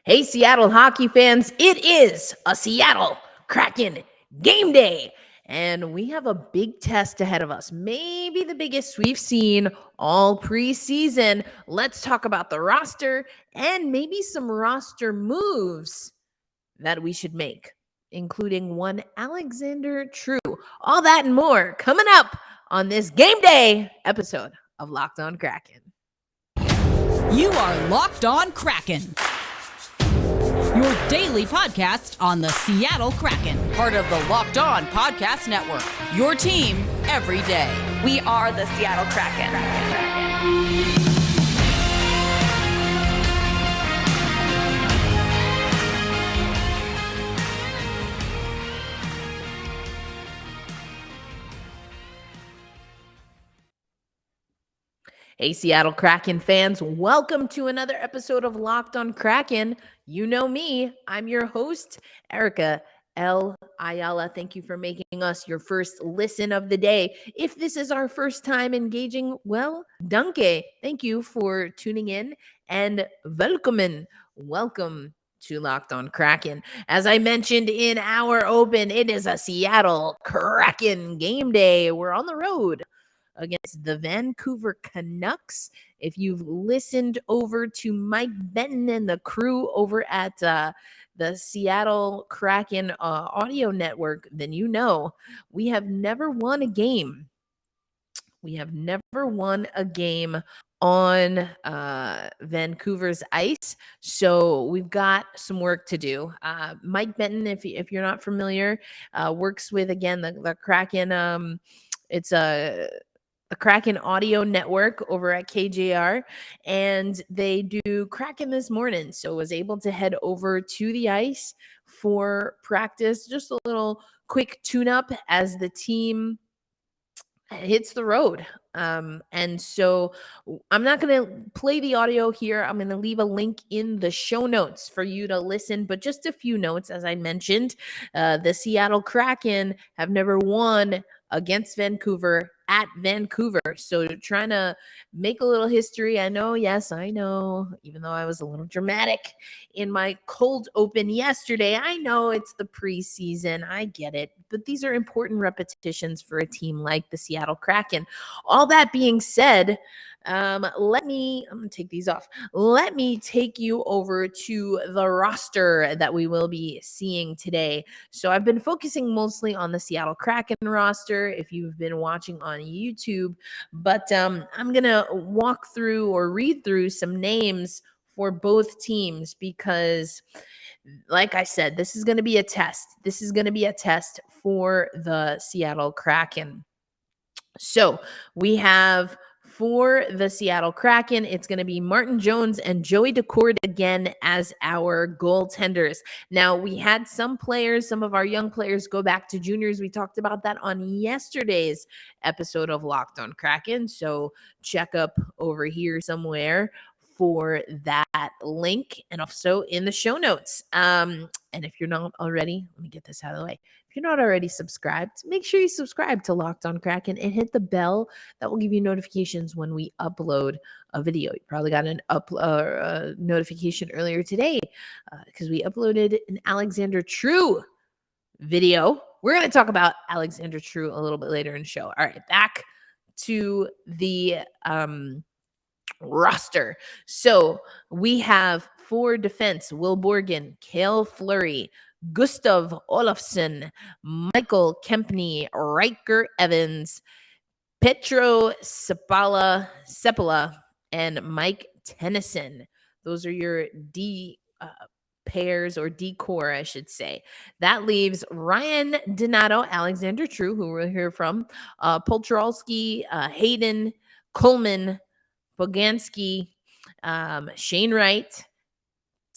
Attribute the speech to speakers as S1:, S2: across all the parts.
S1: Hey, Seattle hockey fans, it is a Seattle Kraken game day. And we have a big test ahead of us, maybe the biggest we've seen all preseason. Let's talk about the roster and maybe some roster moves that we should make, including one Alexander True. All that and more coming up on this game day episode of Locked On Kraken.
S2: You are Locked On Kraken, your daily podcast on the Seattle Kraken, part of the Locked On Podcast Network, your team every day.
S3: We are the Seattle Kraken.
S1: Hey, Seattle Kraken fans, welcome to another episode of Locked On Kraken. You know me, I'm your host, Erica L. Ayala. Thank you for making us your first listen of the day. If this is our first time engaging, well, danke. Thank you for tuning in and welcome to Locked On Kraken. As I mentioned in our open, it is a Seattle Kraken game day. We're on the road against the Vancouver Canucks. If you've listened over to Mike Benton and the crew over at the Seattle Kraken audio network, then you know we have never won a game. We have never won a game on Vancouver's ice. So we've got some work to do. Mike Benton, if you're not familiar, works with, again, the Kraken. It's the Kraken audio network over at KJR, and they do Kraken this morning. So was able to head over to the ice for practice, just a little quick tune-up as the team hits the road. And so I'm not going to play the audio here. I'm going to leave a link in the show notes for you to listen, but just a few notes. As I mentioned, the Seattle Kraken have never won against Vancouver at Vancouver. So trying to make a little history. I know, yes, I know, even though I was a little dramatic in my cold open yesterday, I know it's the preseason. I get it. But these are important repetitions for a team like the Seattle Kraken. All that being said, I'm going to take these off. Let me take you over to the roster that we will be seeing today. So I've been focusing mostly on the Seattle Kraken roster if you've been watching on YouTube, but I'm going to walk through or read through some names for both teams because, like I said, this is going to be a test. This is going to be a test for the Seattle Kraken. So we have, for the Seattle Kraken, it's going to be Martin Jones and Joey Daccord again as our goaltenders. Now, we had some of our young players go back to juniors. We talked about that on yesterday's episode of Locked On Kraken. So check up over here somewhere for that link, and also in the show notes. And if you're not already, let me get this out of the way. If you're not already subscribed, make sure you subscribe to Locked On Kraken and hit the bell. That will give you notifications when we upload a video. You probably got an notification earlier today because we uploaded an Alexander True video. We're going to talk about Alexander True a little bit later in the show. All right, back to the roster. So we have for defense, Will Borgen, Cale Fleury, Gustav Olofsson, Michael Kempney, Riker Evans, Petro Sepala, and Mike Tennyson. Those are your D pairs, or D-core, I should say. That leaves Ryan Donato, Alexander True, who we'll hear from, Poltralski, Hayden, Coleman, Boganski, Shane Wright,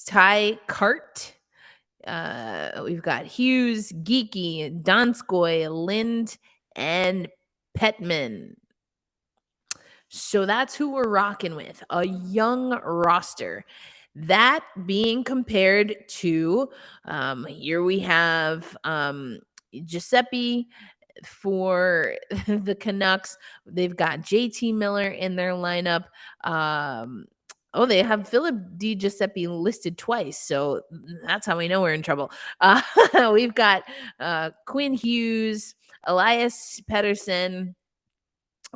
S1: Ty Cart. We've got Hughes, Geeky, Donskoy, Lind, and Petman. So that's who we're rocking with, a young roster. That being compared to, here we have Giuseppe for the Canucks. They've got JT Miller in their lineup. Oh, they have Philip Di Giuseppe listed twice, so that's how we know we're in trouble. We've got Quinn Hughes, Elias Pettersson,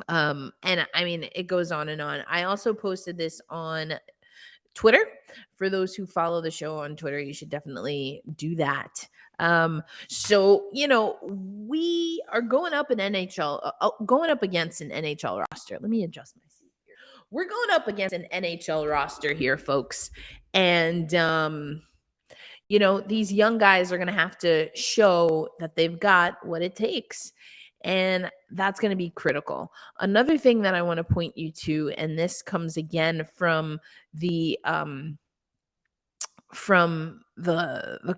S1: and I mean, it goes on and on. I also posted this on Twitter. For those who follow the show on Twitter, you should definitely do that. So, you know, we are going up going up against an NHL roster. Let me adjust my seat here. We're going up against an NHL roster here, folks. And, you know, these young guys are going to have to show that they've got what it takes. And that's going to be critical. Another thing that I want to point you to, and this comes again from the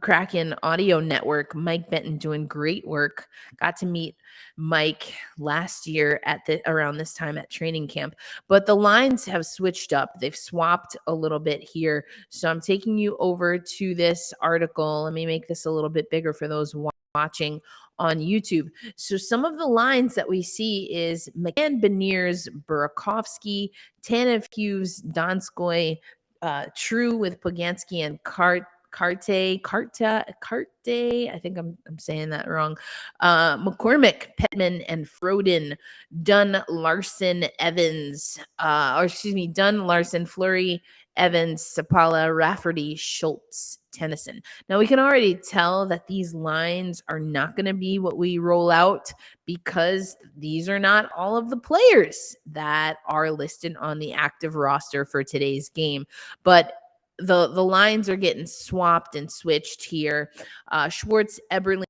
S1: Kraken audio network, Mike Benton doing great work. Got to meet Mike last year at around this time at training camp, but the lines have switched up. They've swapped a little bit here. So I'm taking you over to this article. Let me make this a little bit bigger for those watching on YouTube. So some of the lines that we see is McCann, Beniers, Burakovsky, Tanev, Hughes, Donskoy, True with Poganski and Carte. I think I'm saying that wrong. McCormick, Petman, and Froden, Dunn, Larson, Evans, Dunn, Larson, Fleury, Evans, Sapala, Rafferty, Schultz, Tennyson. Now we can already tell that these lines are not going to be what we roll out because these are not all of the players that are listed on the active roster for today's game. But the lines are getting swapped and switched here. Schwartz, Eberle,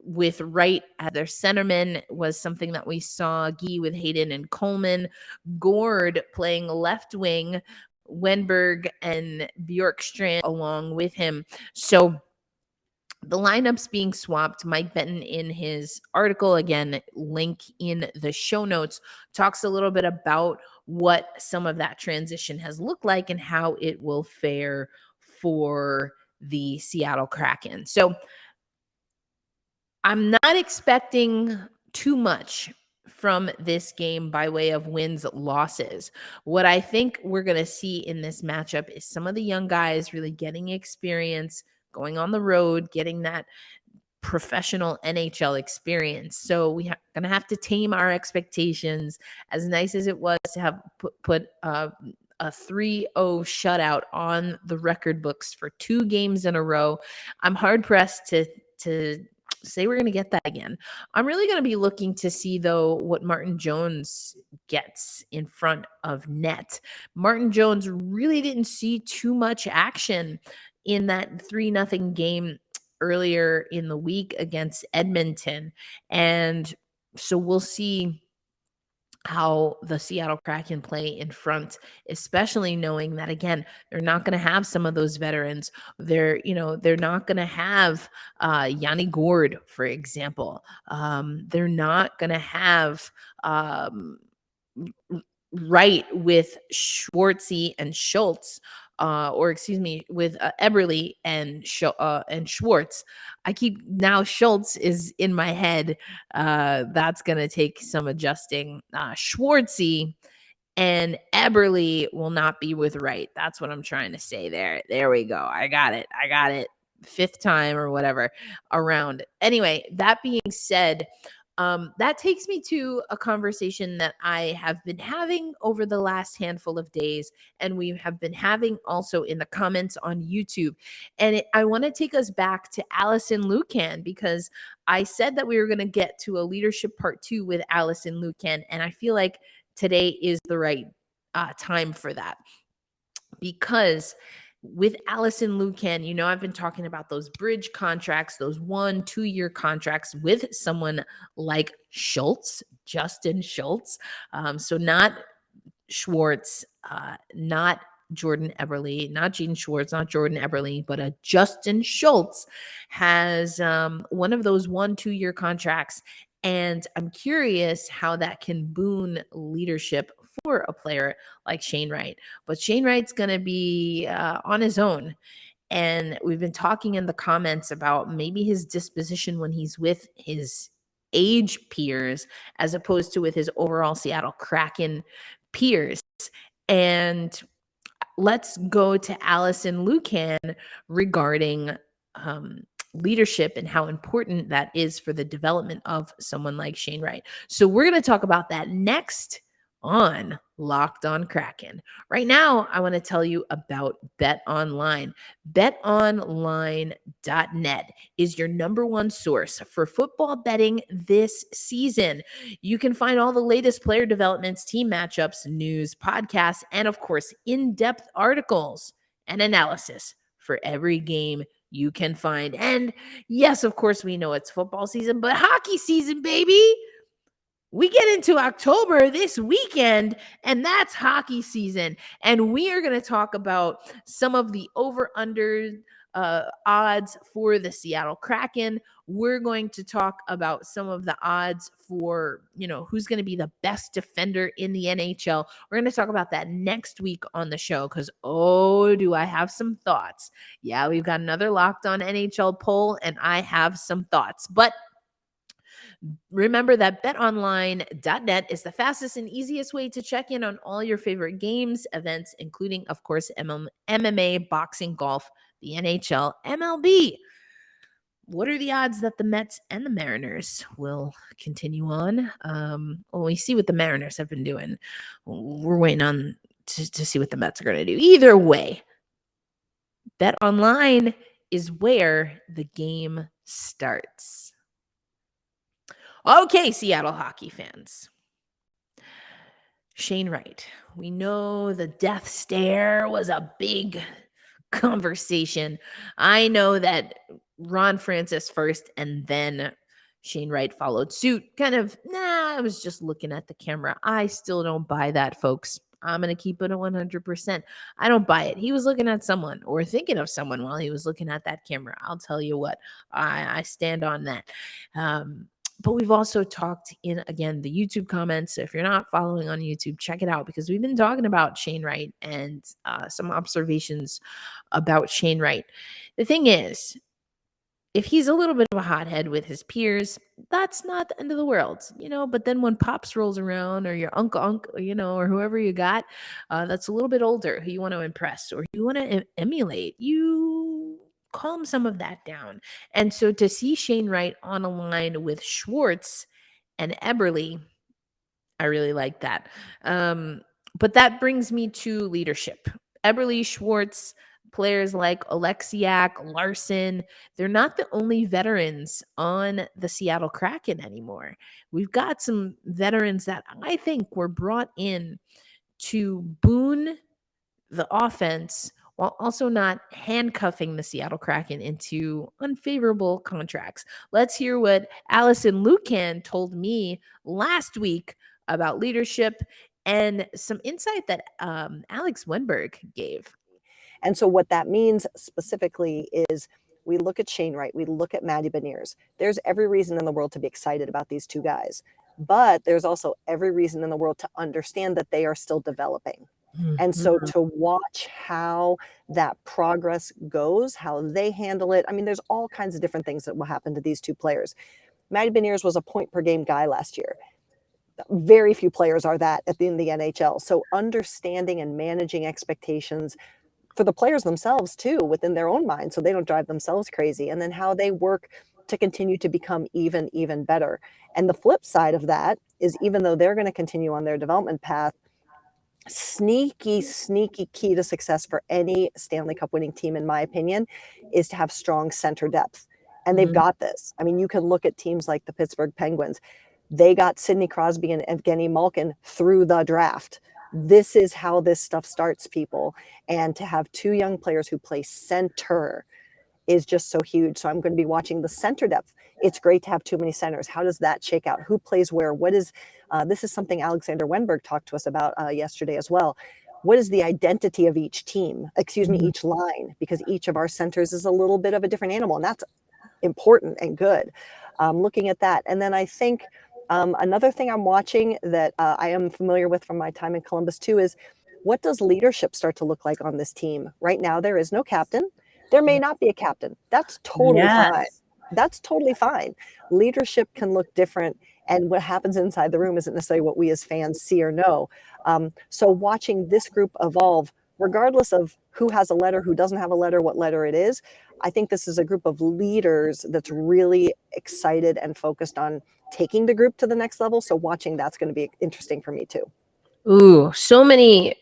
S1: with Wright as their centerman was something that we saw. Guy with Hayden and Coleman. Gord playing left wing. Wenberg and Bjorkstrand along with him. So the lineups being swapped. Mike Benton in his article, again, link in the show notes, talks a little bit about what some of that transition has looked like and how it will fare for the Seattle Kraken. So I'm not expecting too much from this game by way of wins, losses. What I think we're going to see in this matchup is some of the young guys really getting experience, going on the road, getting that professional NHL experience. So we going to have to tame our expectations. As nice as it was to have put a 3-0 shutout on the record books for 2 games in a row, I'm hard pressed to say we're going to get that again. I'm really going to be looking to see, though, what Martin Jones gets in front of net. Martin Jones really didn't see too much action in that 3-0 game earlier in the week against Edmonton. And so we'll see how the Seattle Kraken play in front, especially knowing that, again, they're not going to have some of those veterans. They're not going to have Yanni Gord, for example. They're not going to have Wright with Schwartzy and Schultz, with Eberle and Schwartz. Schultz is in my head. That's going to take some adjusting. Schwartzy and Eberle will not be with Wright. That's what I'm trying to say there. There we go. I got it. 5th time or whatever around. Anyway, that being said, that takes me to a conversation that I have been having over the last handful of days, and we have been having also in the comments on YouTube. And I want to take us back to Alison Lukan, because I said that we were going to get to a leadership part 2 with Alison Lukan, and I feel like today is the right time for that, because with Alison Lukan, I've been talking about those bridge contracts, those 1-2 year contracts with someone like Schultz, Justin Schultz. So not Schwartz, not Jordan Eberle, not Gene Schwartz, not Jordan Eberle, but a Justin Schultz has one of those 1-2 year contracts. And I'm curious how that can boon leadership for a player like Shane Wright. But Shane Wright's going to be on his own. And we've been talking in the comments about maybe his disposition when he's with his age peers as opposed to with his overall Seattle Kraken peers. And let's go to Alison Lukan regarding leadership and how important that is for the development of someone like Shane Wright. So we're going to talk about that next on Locked On Kraken. Right now, I want to tell you about Bet Online. BetOnline.net is your number one source for football betting this season. You can find all the latest player developments, team matchups, news, podcasts, and of course, in-depth articles and analysis for every game you can find. And yes, of course, we know it's football season, but hockey season, baby. We get into October this weekend, and that's hockey season. And we are going to talk about some of the over-under odds for the Seattle Kraken. We're going to talk about some of the odds for, who's going to be the best defender in the NHL. We're going to talk about that next week on the show because, do I have some thoughts. Yeah, we've got another Locked On NHL poll, and I have some thoughts. But remember that betonline.net is the fastest and easiest way to check in on all your favorite games, events, including, of course, MMA, boxing, golf, the NHL, MLB. What are the odds that the Mets and the Mariners will continue on? We see what the Mariners have been doing. We're waiting on to see what the Mets are going to do. Either way, BetOnline is where the game starts. Okay, Seattle hockey fans. Shane Wright. We know the death stare was a big conversation. I know that Ron Francis first and then Shane Wright followed suit. I was just looking at the camera. I still don't buy that, folks. I'm going to keep it at 100%. I don't buy it. He was looking at someone or thinking of someone while he was looking at that camera. I'll tell you what, I stand on that. But we've also talked in, again, the YouTube comments. So if you're not following on YouTube, check it out because we've been talking about Shane Wright and some observations about Shane Wright. The thing is, if he's a little bit of a hothead with his peers, that's not the end of the world, But then when Pops rolls around or your uncle, or whoever you got that's a little bit older who you want to impress or you want to emulate, you calm some of that down. And so to see Shane Wright on a line with Schwartz and Eberle, I really like that. But that brings me to leadership. Eberle, Schwartz, players like Oleksiak, Larson, they're not the only veterans on the Seattle Kraken anymore. We've got some veterans that I think were brought in to boon the offense while also not handcuffing the Seattle Kraken into unfavorable contracts. Let's hear what Alison Lukan told me last week about leadership and some insight that Alex Wenberg gave.
S4: And so what that means specifically is we look at Shane Wright, we look at Matty Beniers. There's every reason in the world to be excited about these two guys, but there's also every reason in the world to understand that they are still developing. And so to watch how that progress goes, how they handle it, there's all kinds of different things that will happen to these two players. Matty Beniers was a point per game guy last year. Very few players are that in the NHL. So understanding and managing expectations for the players themselves too, within their own mind, so they don't drive themselves crazy, and then how they work to continue to become even better. And the flip side of that is, even though they're going to continue on their development path, sneaky key to success for any Stanley Cup winning team, in my opinion, is to have strong center depth. And they've got this. You can look at teams like the Pittsburgh Penguins. They got Sidney Crosby and Evgeny Malkin through the draft. This is how this stuff starts, people. And to have two young players who play center is just so huge. So I'm going to be watching the center depth. It's great to have too many centers. How does that shake out? Who plays where? What is this is something Alexander Wenberg talked to us about yesterday as well. What is the identity of each team? Each line, because each of our centers is a little bit of a different animal, and that's important and good. Looking at that. And then I think another thing I'm watching that I am familiar with from my time in Columbus too is, what does leadership start to look like on this team? Right now, there is no captain. There may not be a captain. That's totally fine. That's totally fine. Leadership can look different And what happens inside the room isn't necessarily what we as fans see or know. So watching this group evolve, regardless of who has a letter, who doesn't have a letter, what letter it is, I think this is a group of leaders that's really excited and focused on taking the group to the next level. So watching that's going to be interesting for me too.
S1: Ooh, so many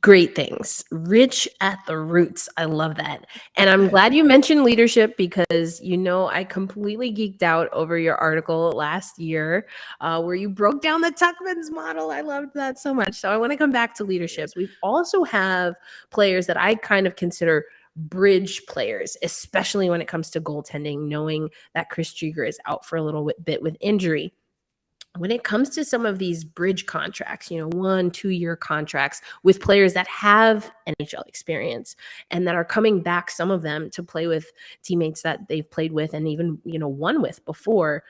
S1: great things. Rich at the roots. I love that. And I'm glad you mentioned leadership because, I completely geeked out over your article last year where you broke down the Tuckman's model. I loved that so much. So I want to come back to leadership. We also have players that I kind of consider bridge players, especially when it comes to goaltending, knowing that Chris Drieger is out for a little bit with injury. When it comes to some of these bridge contracts, 1-2 year contracts with players that have NHL experience and that are coming back, some of them to play with teammates that they've played with and even, won with before.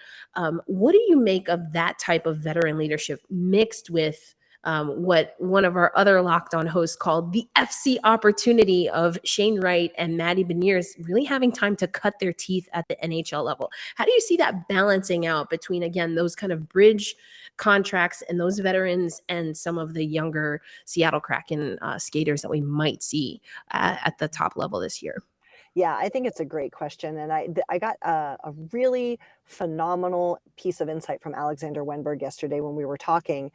S1: What do you make of that type of veteran leadership mixed with what one of our other Locked On hosts called the FC opportunity of Shane Wright and Matty Beniers really having time to cut their teeth at the NHL level? How do you see that balancing out between, again, those kind of bridge contracts and those veterans and some of the younger Seattle Kraken skaters that we might see at the top level this year?
S4: Yeah, I think it's a great question. And I got a really phenomenal piece of insight from Alexander Wenberg yesterday when we were talking.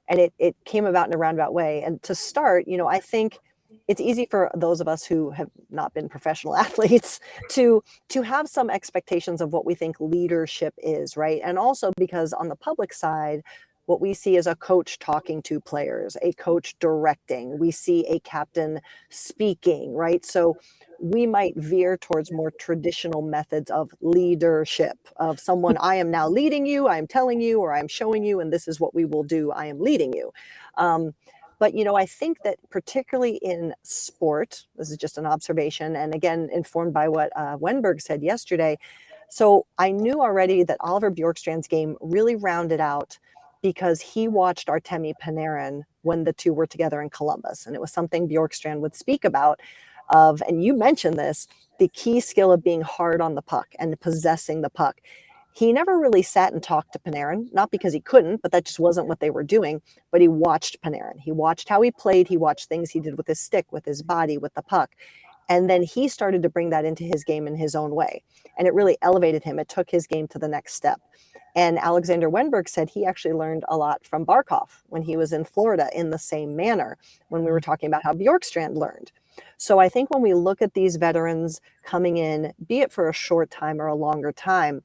S4: And it came about in a roundabout way. And to start, I think it's easy for those of us who have not been professional athletes to have some expectations of what we think leadership is, right? And also because on the public side, what we see is a coach talking to players, a coach directing. We see a captain speaking, right? So we might veer towards more traditional methods of leadership, of someone, I am now leading you, I am telling you, or I'm showing you, and this is what we will do, I am leading you. But, I think that particularly in sport, this is just an observation, and again, informed by what Wenberg said yesterday. So I knew already that Oliver Bjorkstrand's game really rounded out because he watched Artemi Panarin when the two were together in Columbus. And it was something Bjorkstrand would speak about and you mentioned this, the key skill of being hard on the puck and possessing the puck. He never really sat and talked to Panarin, not because he couldn't, but that just wasn't what they were doing. But he watched Panarin. He watched how he played. He watched things he did with his stick, with his body, with the puck. And then he started to bring that into his game in his own way. And it really elevated him. It took his game to the next step. And Alexander Wenberg said he actually learned a lot from Barkov when he was in Florida in the same manner when we were talking about how Bjorkstrand learned. So I think when we look at these veterans coming in, be it for a short time or a longer time,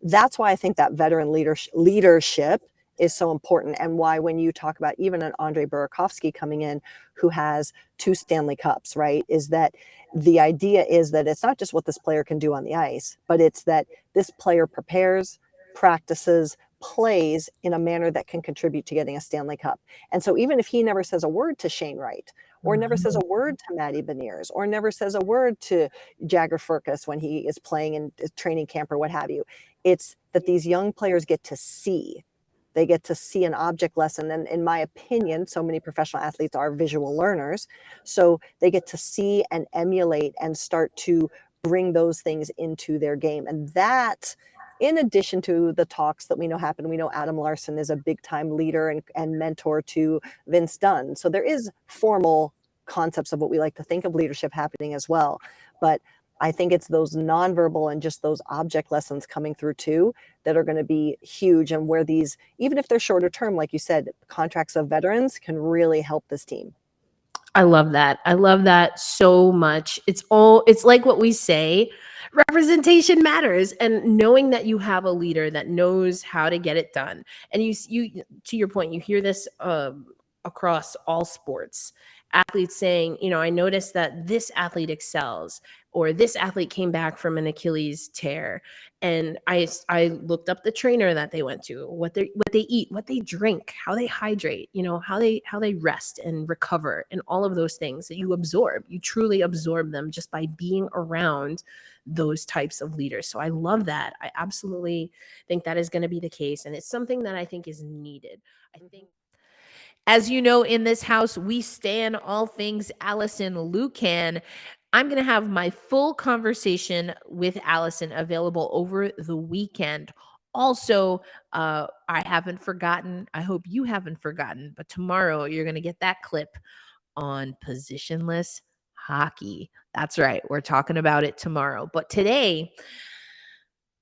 S4: that's why I think that veteran leadership is so important, and why when you talk about even an Andre Burakovsky coming in who has 2 Stanley Cups, right, is that the idea is that it's not just what this player can do on the ice, but it's that this player prepares, practices, plays in a manner that can contribute to getting a Stanley Cup. And so even if he never says a word to Shane Wright, or never says a word to Matty Beniers, or never says a word to Jagger Firkus when he is playing in training camp or what have you, it's that these young players get to see. They get to see an object lesson. And in my opinion, so many professional athletes are visual learners. So they get to see and emulate and start to bring those things into their game. And that, in addition to the talks that we know happen, we know Adam Larsson is a big time leader and mentor to Vince Dunn. So there is formal concepts of what we like to think of leadership happening as well. But I think it's those nonverbal and just those object lessons coming through too that are going to be huge, and where these, even if they're shorter term, like you said, contracts of veterans can really help this team.
S1: I love that. I love that so much. It's like what we say, representation matters, and knowing that you have a leader that knows how to get it done. And you to your point, you hear this across all sports. Athletes saying, I noticed that this athlete excels, or this athlete came back from an Achilles tear, and I looked up the trainer that they went to, what they eat, what they drink, how they hydrate, how they rest and recover, and all of those things that you absorb. You truly absorb them just by being around those types of leaders. So I love that. I absolutely think that is going to be the case, and it's something that I think is needed. I think, as you know, in this house, we stand all things Alison Lukan. I'm going to have my full conversation with Alison available over the weekend Also, I haven't forgotten, I hope you haven't forgotten, but tomorrow you're going to get that clip on positionless hockey. That's right. We're talking about it tomorrow. But today,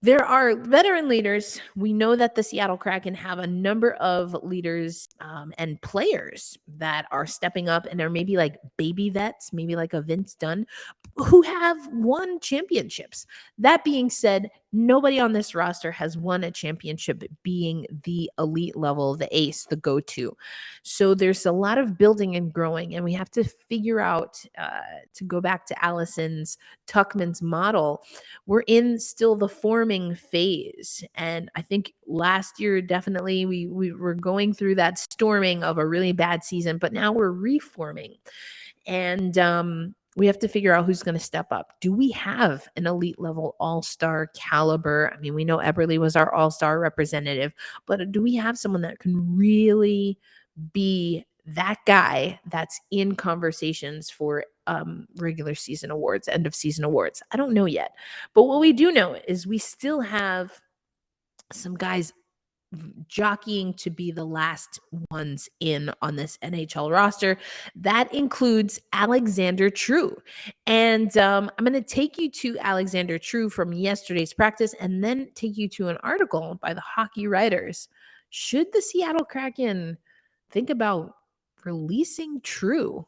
S1: there are veteran leaders. We know that the Seattle Kraken have a number of leaders and players that are stepping up, and they're maybe like baby vets, maybe like a Vince Dunn, who have won championships. That being said, nobody on this roster has won a championship being the elite level, the ace, the go-to. So there's a lot of building and growing, and we have to figure out, to go back to Alison's Tuckman's model, we're in still the forming phase. And I think last year, definitely, we were going through that storming of a really bad season, but now we're reforming. And we have to figure out who's going to step up. Do we have an elite level all-star caliber? I mean, we know Eberle was our all-star representative, but do we have someone that can really be that guy that's in conversations for regular season awards, end of season awards? I don't know yet. But what we do know is we still have some guys jockeying to be the last ones in on this NHL roster. That includes Alexander True. And I'm going to take you to Alexander True from yesterday's practice and then take you to an article by the Hockey Writers. Should the Seattle Kraken think about releasing True?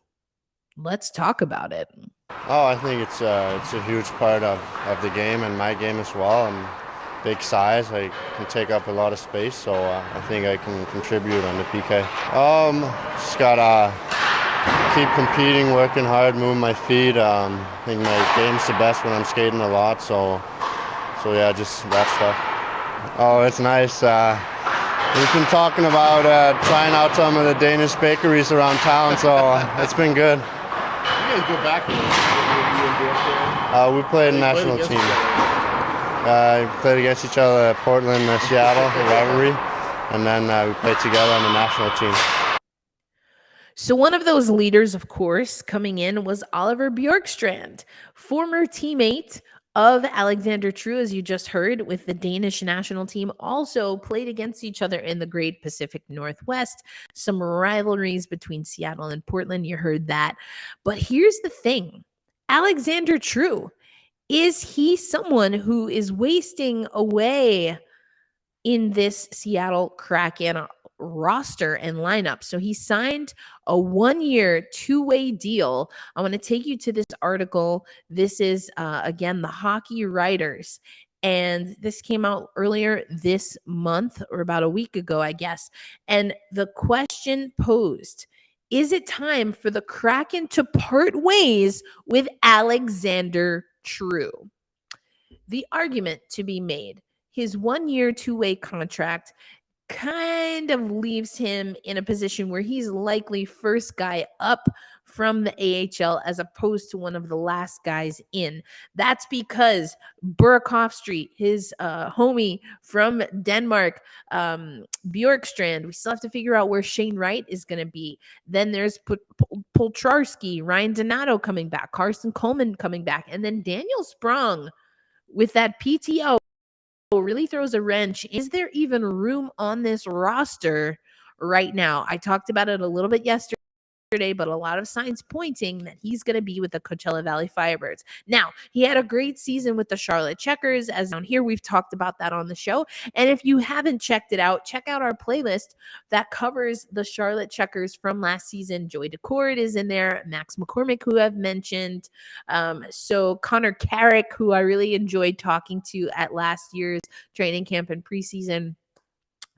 S1: Let's talk about it.
S5: Oh, I think it's a huge part of the game and my game as well. I'm big size. I can take up a lot of space, so I think I can contribute on the PK. Just gotta keep competing, working hard, moving my feet. I think my game's the best when I'm skating a lot, so yeah, just that stuff. Oh, it's nice. We've been talking about trying out some of the Danish bakeries around town, so it's been good.
S6: You guys go back to this?
S5: We played a national team. Played against each other at Portland, Seattle, a rivalry, and then we played together on the national team.
S1: So one of those leaders, of course, coming in was Oliver Bjorkstrand, former teammate of Alexander True, as you just heard, with the Danish national team. Also played against each other in the Great Pacific Northwest. Some rivalries between Seattle and Portland. You heard that. But here's the thing. Alexander True, is he someone who is wasting away in this Seattle Kraken roster and lineup? So he signed a 1-year, 2-way deal. I want to take you to this article. This is, again, the Hockey Writers. And this came out earlier this month, or about a week ago, I guess. And the question posed, is it time for the Kraken to part ways with Alexander True? The argument to be made, his 1-year, 2-way contract kind of leaves him in a position where he's likely first guy up from the AHL as opposed to one of the last guys in. That's because Burakoff Street, his homie from Denmark, Bjorkstrand, we still have to figure out where Shane Wright is going to be. Then there's Polcharski, Ryan Donato coming back, Carson Coleman coming back, and then Daniel Sprong with that PTO really throws a wrench. Is there even room on this roster right now? I talked about it a little bit yesterday, but a lot of signs pointing that he's going to be with the Coachella Valley Firebirds. Now, he had a great season with the Charlotte Checkers. As down here, we've talked about that on the show. And if you haven't checked it out, check out our playlist that covers the Charlotte Checkers from last season. Joy Decord is in there, Max McCormick, who I've mentioned. So Connor Carrick, who I really enjoyed talking to at last year's training camp and preseason.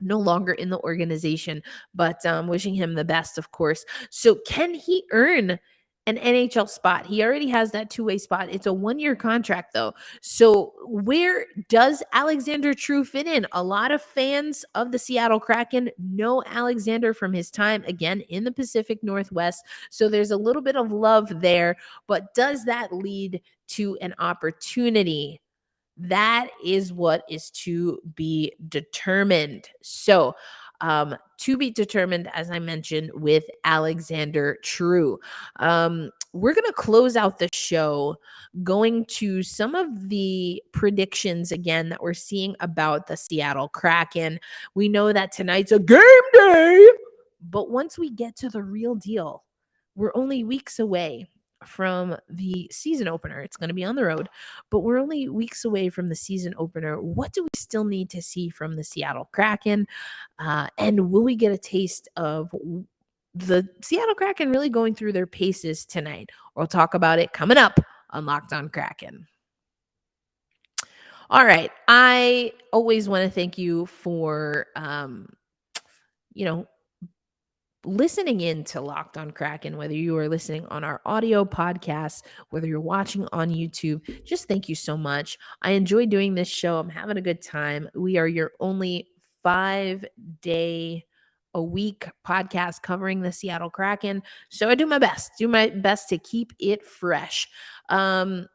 S1: No longer in the organization, but wishing him the best, of course. So can he earn an NHL spot? He already has that 2-way spot. It's a 1-year contract, though. So where does Alexander True fit in? A lot of fans of the Seattle Kraken know Alexander from his time, again, in the Pacific Northwest. So there's a little bit of love there. But does that lead to an opportunity? That is what is to be determined. So, to be determined, as I mentioned, with Alexander True. we're going to close out the show going to some of the predictions again that we're seeing about the Seattle Kraken. We know that tonight's a game day, but once we get to the real deal, we're only weeks away from the season opener. It's going to be on the road, but we're only weeks away from the season opener. What do we still need to see from the Seattle Kraken? And will we get a taste of the Seattle Kraken really going through their paces tonight? We'll talk about it coming up on Locked On Kraken. All right. I always want to thank you for, listening in to Locked On Kraken, whether you are listening on our audio podcast, whether you're watching on YouTube, just thank you so much. I enjoy doing this show. I'm having a good time. We are your only 5-day a week podcast covering the Seattle Kraken. So I do my best to keep it fresh. And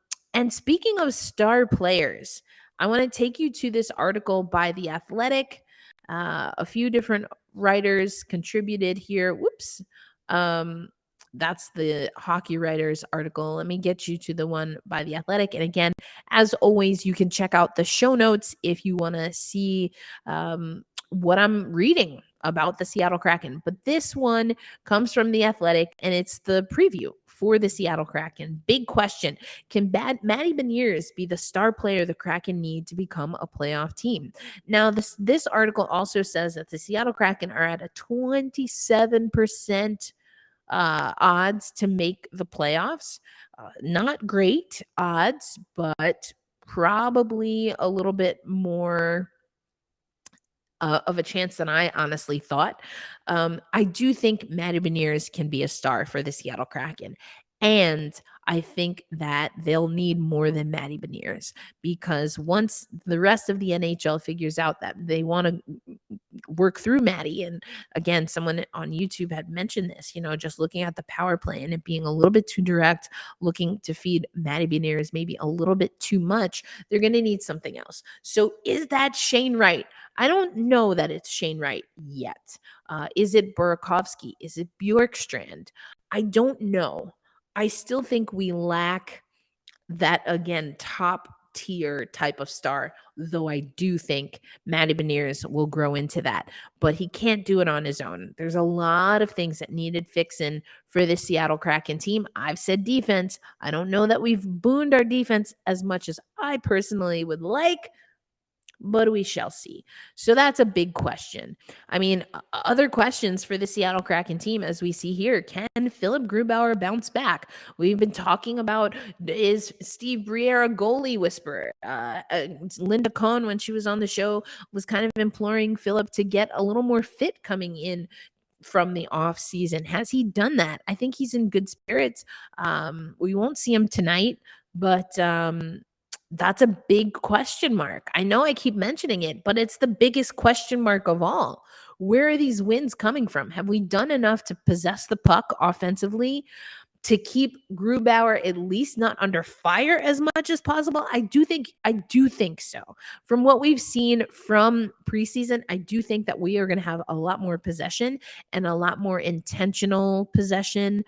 S1: speaking of star players, I want to take you to this article by The Athletic. A few different writers contributed here. Whoops. That's the hockey writers article. Let me get you to the one by The Athletic. And again, as always, you can check out the show notes if you want to see what I'm reading about the Seattle Kraken. But this one comes from The Athletic, and it's the preview for the Seattle Kraken. Big question. Can Matty Beniers be the star player the Kraken need to become a playoff team? Now, this article also says that the Seattle Kraken are at a 27% odds to make the playoffs. Not great odds, but probably a little bit more of a chance than I honestly thought. I do think Matty Beniers can be a star for the Seattle Kraken. And I think that they'll need more than Matty Beniers, because once the rest of the NHL figures out that they want to work through Matty, and again, someone on YouTube had mentioned this, just looking at the power play and it being a little bit too direct, looking to feed Matty Beniers maybe a little bit too much, they're going to need something else. So is that Shane Wright? I don't know that it's Shane Wright yet. Is it Burakovsky? Is it Bjorkstrand? I don't know. I still think we lack that, again, top tier type of star, though I do think Matty Beniers will grow into that, but he can't do it on his own. There's a lot of things that needed fixing for the Seattle Kraken team. I've said defense. I don't know that we've booned our defense as much as I personally would like, but we shall see. So that's a big question. I mean, other questions for the Seattle Kraken team, as we see here. Can Philip Grubauer bounce back? We've been talking about, is Steve Briere a goalie whisperer? Linda Cohn, when she was on the show, was kind of imploring Philip to get a little more fit coming in from the off season. Has he done that? I think he's in good spirits. We won't see him tonight, but that's a big question mark. I know I keep mentioning it, but it's the biggest question mark of all. Where are these wins coming from? Have we done enough to possess the puck offensively to keep Grubauer at least not under fire as much as possible? I do think so. From what we've seen from preseason, I do think that we are going to have a lot more possession and a lot more intentional possession.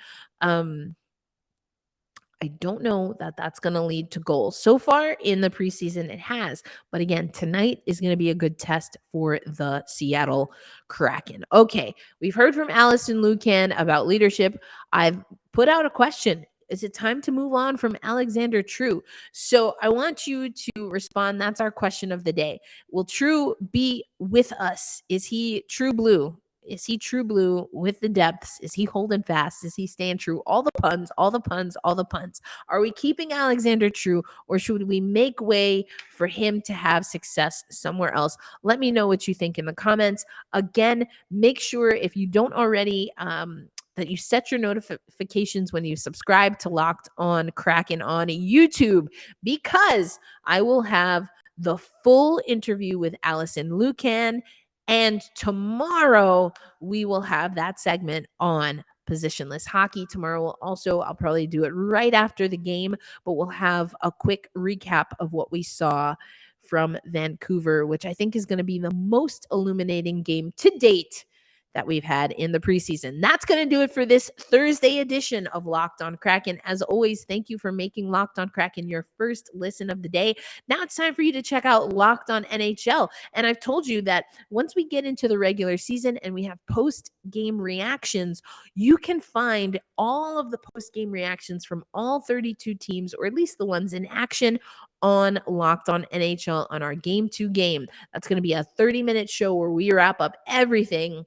S1: I don't know that that's going to lead to goals. So far in the preseason, it has. But again, tonight is going to be a good test for the Seattle Kraken. Okay, we've heard from Alison Lukan about leadership. I've put out a question. Is it time to move on from Alexander True? So I want you to respond. That's our question of the day. Will True be with us? Is he true blue? Is he true blue with the depths? Is he holding fast? Is he staying true? All the puns, all the puns, all the puns. Are we keeping Alexander True, or should we make way for him to have success somewhere else? Let me know what you think in the comments. Again, make sure, if you don't already, that you set your notifications when you subscribe to Locked On Kraken on YouTube, because I will have the full interview with Alison Lukan. And tomorrow we will have that segment on positionless hockey. Tomorrow I'll probably do it right after the game, but we'll have a quick recap of what we saw from Vancouver, which I think is going to be the most illuminating game to date that we've had in the preseason. That's going to do it for this Thursday edition of Locked On Kraken. As always, thank you for making Locked On Kraken your first listen of the day. Now it's time for you to check out Locked On NHL. And I've told you that once we get into the regular season and we have post-game reactions, you can find all of the post-game reactions from all 32 teams, or at least the ones in action, on Locked On NHL on our Game to Game. That's going to be a 30-minute show where we wrap up everything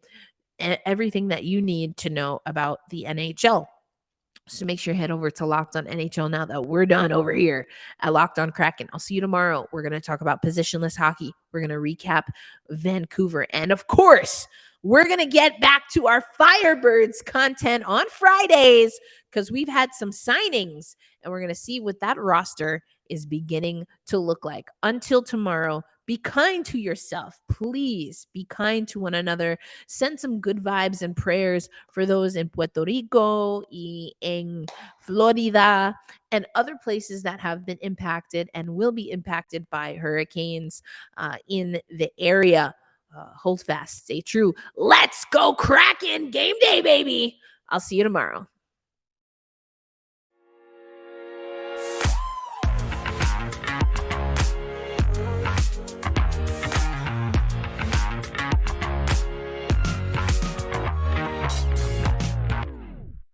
S1: that you need to know about the NHL. So make sure you head over to Locked On NHL now that we're done over here at Locked On Kraken. I'll see you tomorrow. We're going to talk about positionless hockey. We're going to recap Vancouver. And of course, we're going to get back to our Firebirds content on Fridays because we've had some signings and we're going to see what that roster is beginning to look like. Until tomorrow, be kind to yourself. Please be kind to one another. Send some good vibes and prayers for those in Puerto Rico, in Florida, and other places that have been impacted and will be impacted by hurricanes in the area. Hold fast. Stay true. Let's go Kraken. Game day, baby. I'll see you tomorrow.